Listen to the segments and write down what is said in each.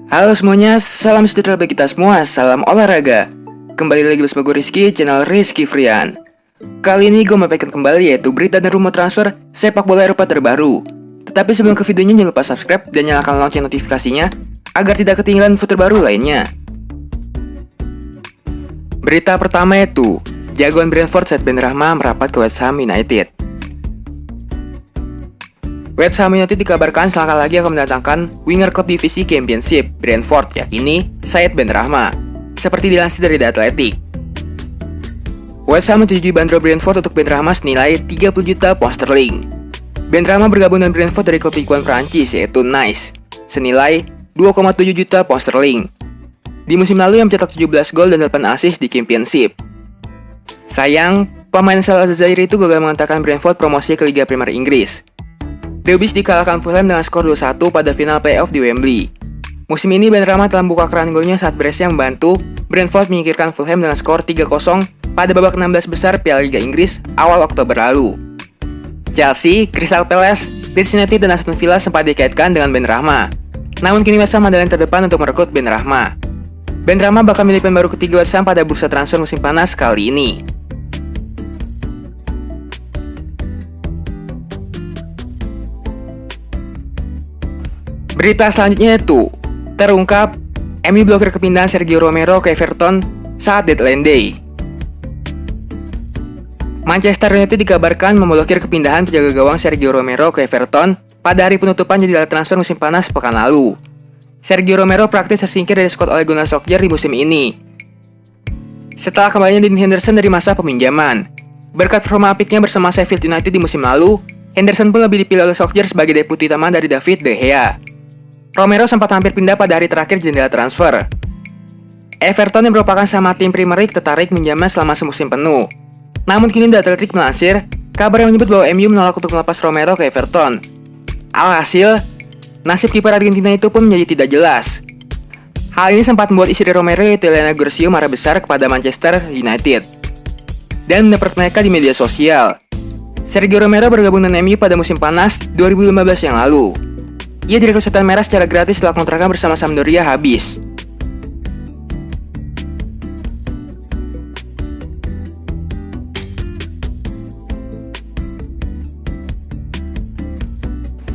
Halo semuanya, salam sejahtera bagi kita semua, salam olahraga. Kembali lagi bersama gue Rizky, channel Rizky Frian. Kali ini gue memaparkan kembali yaitu berita dan rumor transfer sepak bola Eropa terbaru. Tetapi sebelum ke videonya jangan lupa subscribe dan nyalakan lonceng notifikasinya agar tidak ketinggalan info terbaru lainnya. Berita pertama yaitu jagoan Brentford Said Benrahma merapat ke West Ham United. West Ham United dikabarkan selangkah lagi akan mendatangkan winger klub divisi Championship Brentford, yakini Said Benrahma, seperti dilansir dari The Athletic. West Ham menyetujui bandrol Brentford untuk Benrahma senilai 30 juta pound sterling. Benrahma bergabung dengan Brentford dari klub Ligue 1 Prancis yaitu Nice, senilai 2,7 juta pound sterling. Di musim lalu yang mencetak 17 gol dan 8 assist di Championship. Sayang, pemain asal Aljazair itu gagal mengantarkan Brentford promosi ke Liga Premier Inggris. The Bees dikalahkan Fulham dengan skor 2-1 pada final playoff di Wembley. Musim ini Benrahma telah membuka keran golnya saat berhasil membantu Brentford menyingkirkan Fulham dengan skor 3-0 pada babak 16 besar Piala Liga Inggris awal Oktober lalu. Chelsea, Crystal Palace, Leeds United dan Aston Villa sempat dikaitkan dengan Benrahma. Namun kini West Ham adalah yang terdepan untuk merekrut Benrahma. Benrahma bakal menjadi pemain baru ketiga West Ham pada bursa transfer musim panas kali ini. Berita selanjutnya itu terungkap MU blokir kepindahan Sergio Romero ke Everton saat deadline day. Manchester United dikabarkan memblokir kepindahan penjaga gawang Sergio Romero ke Everton pada hari penutupan jendela transfer musim panas pekan lalu. Sergio Romero praktis tersingkir dari skuad Ole Gunnar Solskjaer di musim ini setelah kembalinya Dean Henderson dari masa peminjaman. Berkat performa apiknya bersama Sheffield United di musim lalu, Henderson pun lebih dipilih oleh Solskjaer sebagai deputi utama dari David De Gea. Romero sempat hampir pindah pada hari terakhir jendela transfer. Everton yang merupakan sama tim Premier League tertarik menjamannya selama semusim penuh. Namun kini The Athletic melansir kabar yang menyebut bahwa MU menolak untuk melepas Romero ke Everton. Alhasil, nasib kiper Argentina itu pun menjadi tidak jelas. Hal ini sempat membuat istri Romero yaitu Elena Guercio marah besar kepada Manchester United dan mendapat mereka di media sosial. Sergio Romero bergabung dengan MU pada musim panas 2015 yang lalu. Ia direkrut setan merah secara gratis setelah kontraknya bersama Sampdoria habis.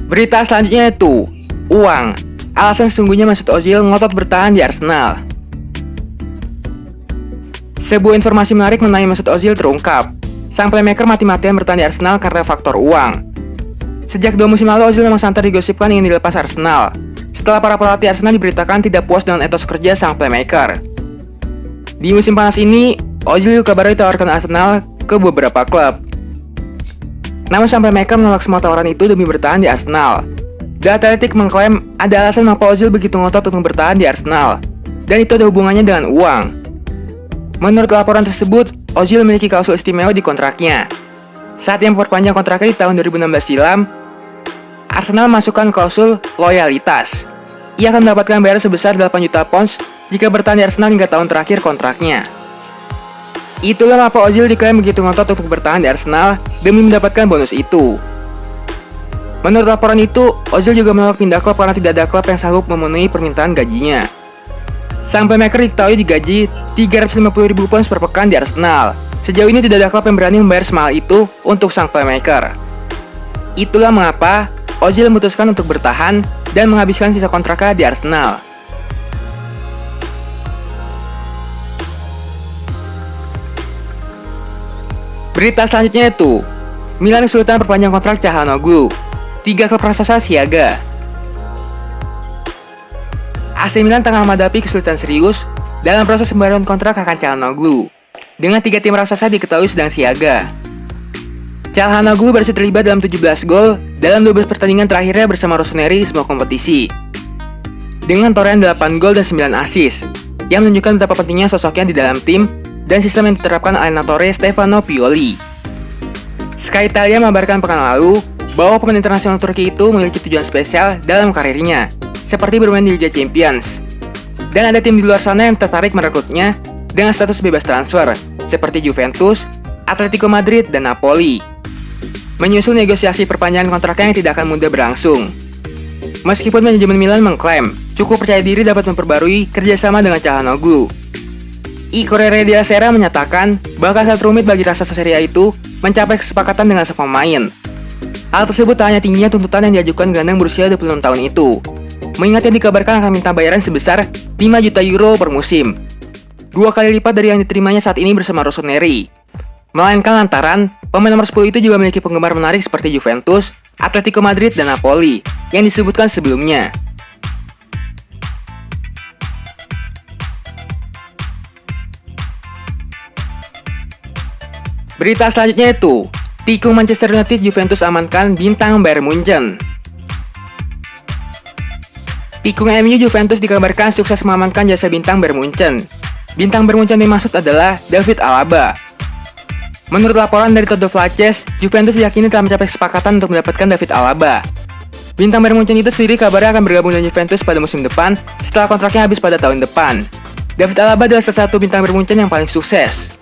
Berita selanjutnya itu uang. Alasan sesungguhnya Mesut Ozil ngotot bertahan di Arsenal. Sebuah informasi menarik mengenai Mesut Ozil terungkap. Sang playmaker mati-matian bertahan di Arsenal karena faktor uang. Sejak 2 musim lalu, Ozil memang santer digosipkan ingin dilepas Arsenal setelah para pelatih Arsenal diberitakan tidak puas dengan etos kerja sang playmaker. Di musim panas ini, Ozil juga kabarnya ditawarkan Arsenal ke beberapa klub. Namun sang playmaker menolak semua tawaran itu demi bertahan di Arsenal. The Athletic mengklaim ada alasan mengapa Ozil begitu ngotot untuk bertahan di Arsenal, dan itu ada hubungannya dengan uang. Menurut laporan tersebut, Ozil memiliki klausul istimewa di kontraknya. Saat ia memperpanjang kontraknya di tahun 2016 silam, Arsenal masukkan klausul loyalitas. Ia akan mendapatkan bayaran sebesar 8 juta pounds jika bertahan di Arsenal hingga tahun terakhir kontraknya. Itulah mengapa Ozil diklaim begitu ngotot untuk bertahan di Arsenal demi mendapatkan bonus itu. Menurut laporan itu, Ozil juga menolak pindah klub karena tidak ada klub yang sanggup memenuhi permintaan gajinya. Sang playmaker diketahui digaji 350.000 pounds per pekan di Arsenal. Sejauh ini tidak ada klub yang berani membayar semahal itu untuk sang playmaker. Itulah mengapa Ozil memutuskan untuk bertahan dan menghabiskan sisa kontraknya di Arsenal. Berita selanjutnya itu Milan kesulitan perpanjang kontrak Calhanoglu. 3 klub raksasa siaga. AC Milan tengah menghadapi kesulitan serius dalam proses pembayaran kontrak akan Calhanoglu. Dengan 3 tim raksasa diketahui sedang siaga. Calhanoglu berhasil terlibat dalam 17 gol dalam 12 pertandingan terakhirnya bersama Rossoneri di semua kompetisi. Dengan torehan 8 gol dan 9 assist, yang menunjukkan betapa pentingnya sosoknya di dalam tim dan sistem yang diterapkan allenatore Stefano Pioli. Sky Italia mengabarkan pekan lalu bahwa pemain internasional Turki itu memiliki tujuan spesial dalam karirnya, seperti bermain di Liga Champions. Dan ada tim di luar sana yang tertarik merekrutnya dengan status bebas transfer, seperti Juventus, Atletico Madrid, dan Napoli. Menyusul negosiasi perpanjangan kontraknya yang tidak akan mudah berlangsung. Meskipun manajemen Milan mengklaim cukup percaya diri dapat memperbarui kerjasama dengan Calhanoglu. Corriere della Sera menyatakan bakal sangat rumit bagi raksasa Serie A itu mencapai kesepakatan dengan sang pemain. Hal tersebut tak hanya tingginya tuntutan yang diajukan gelandang berusia 26 tahun itu, mengingat yang dikabarkan akan minta bayaran sebesar 5 juta euro per musim, 2 kali lipat dari yang diterimanya saat ini bersama Rossoneri. Melainkan lantaran pemain nomor 10 itu juga memiliki penggemar menarik seperti Juventus, Atletico Madrid, dan Napoli yang disebutkan sebelumnya. Berita selanjutnya itu, tikung Manchester United Juventus amankan bintang Bayern Munchen. Tikung MU Juventus dikabarkan sukses mengamankan jasa bintang Bayern Munchen. Bintang Bayern Munchen dimaksud adalah David Alaba. Menurut laporan dari Toto Flaches, Juventus diyakini telah mencapai kesepakatan untuk mendapatkan David Alaba. Bintang Bayern Munchen itu sendiri kabarnya akan bergabung dengan Juventus pada musim depan setelah kontraknya habis pada tahun depan. David Alaba adalah salah satu bintang Bayern Munchen yang paling sukses.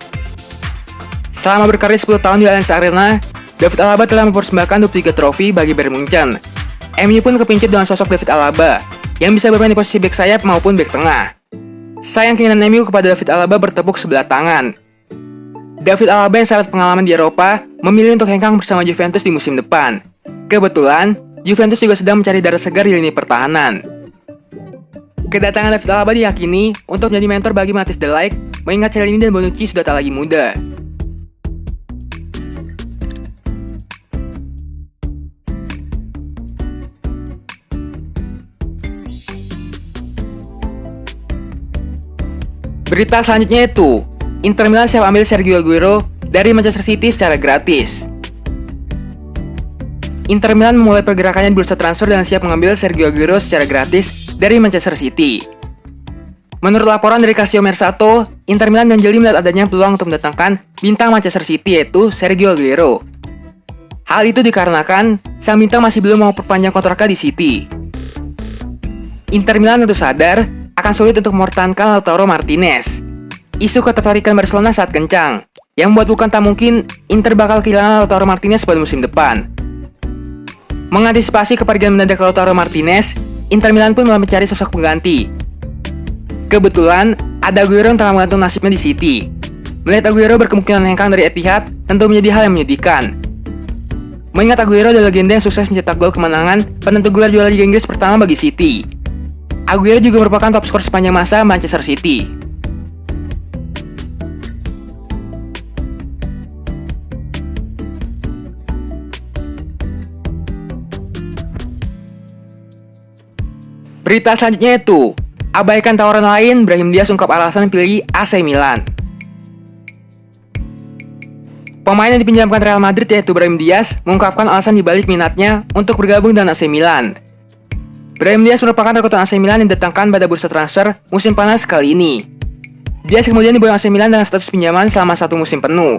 Selama berkarir 10 tahun di Allianz Arena, David Alaba telah mempersembahkan 23 trofi bagi Bayern Munchen. MU pun kepincut dengan sosok David Alaba yang bisa bermain di posisi bek sayap maupun bek tengah. Sayang keinginan MU kepada David Alaba bertepuk sebelah tangan. David Alaba yang syarat pengalaman di Eropa memilih untuk hengkang bersama Juventus di musim depan. Kebetulan, Juventus juga sedang mencari darah segar di lini pertahanan. Kedatangan David Alaba diyakini untuk menjadi mentor bagi Matthijs de Ligt, mengingat Chiellini dan Bonucci sudah tak lagi muda. Berita selanjutnya itu, Inter Milan siap ambil Sergio Aguero dari Manchester City secara gratis. Inter Milan memulai pergerakannya di bursa transfer dan siap mengambil Sergio Aguero secara gratis dari Manchester City. Menurut laporan dari Calcio Mercato, Inter Milan dan jeli melihat adanya peluang untuk mendatangkan bintang Manchester City yaitu Sergio Aguero. Hal itu dikarenakan sang bintang masih belum mau perpanjang kontraknya di City. Inter Milan tentu sadar akan sulit untuk mempertahankan Lautaro Martinez. Isu ketertarikan Barcelona saat kencang, yang membuat bukan tak mungkin Inter bakal kehilangan Lautaro Martinez pada musim depan. Mengantisipasi kepergian mendadak Lautaro Martinez, Inter Milan pun mulai mencari sosok pengganti. Kebetulan, ada Aguero yang tengah menggantung nasibnya di City. Melihat Aguero berkemungkinan hengkang dari Etihad, tentu menjadi hal yang menyedihkan. Mengingat Aguero adalah legenda yang sukses mencetak gol kemenangan penentu gelar juara Liga Inggris pertama bagi City. Aguero juga merupakan top skor sepanjang masa Manchester City. Berita selanjutnya itu, abaikan tawaran lain, Brahim Diaz ungkap alasan pilih AC Milan. Pemain yang dipinjamkan Real Madrid yaitu Brahim Diaz mengungkapkan alasan dibalik minatnya untuk bergabung dengan AC Milan. Brahim Diaz merupakan rekrutan AC Milan yang didatangkan pada bursa transfer musim panas kali ini. Diaz kemudian diboyong AC Milan dengan status pinjaman selama 1 musim penuh.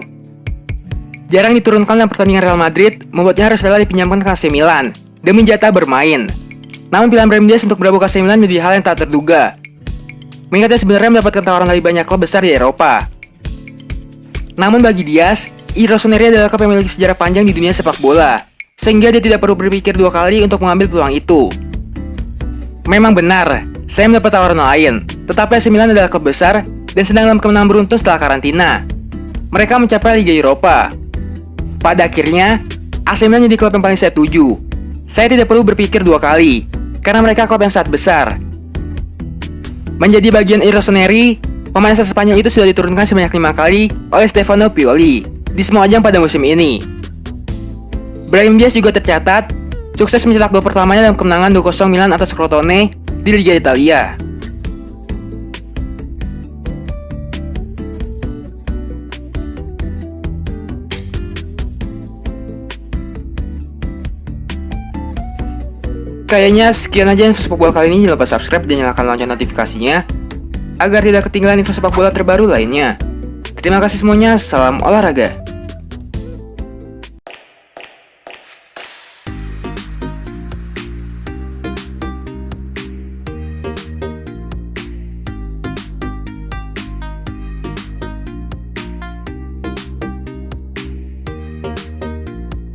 Jarang diturunkan dalam pertandingan Real Madrid, membuatnya harus rela dipinjamkan ke AC Milan demi jatah bermain. Namun pilihan Brahim Diaz untuk bergabung ke AC Milan menjadi hal yang tak terduga, mengingatnya sebenarnya mendapatkan tawaran dari banyak klub besar di Eropa. Namun bagi Diaz, Rossoneri adalah klub yang memiliki sejarah panjang di dunia sepak bola, sehingga dia tidak perlu berpikir 2 kali untuk mengambil peluang itu. Memang benar, saya mendapat tawaran lain, tetapi AC Milan adalah klub besar dan sedang dalam kemenangan beruntun setelah karantina. Mereka mencapai Liga Eropa. Pada akhirnya, AC Milan menjadi klub yang paling saya tuju. Saya tidak perlu berpikir 2 kali, karena mereka klub yang sangat besar. Menjadi bagian Rossoneri, pemain asal Spanyol itu sudah diturunkan sebanyak 5 kali oleh Stefano Pioli di semua ajang pada musim ini. Brahim Diaz juga tercatat sukses mencetak gol pertamanya dalam kemenangan 2-0 Milan atas Crotone di Liga Italia. Kayaknya sekian aja info sepak bola kali ini. Jangan lupa subscribe dan nyalakan lonceng notifikasinya agar tidak ketinggalan info sepak bola terbaru lainnya. Terima kasih semuanya, salam olahraga.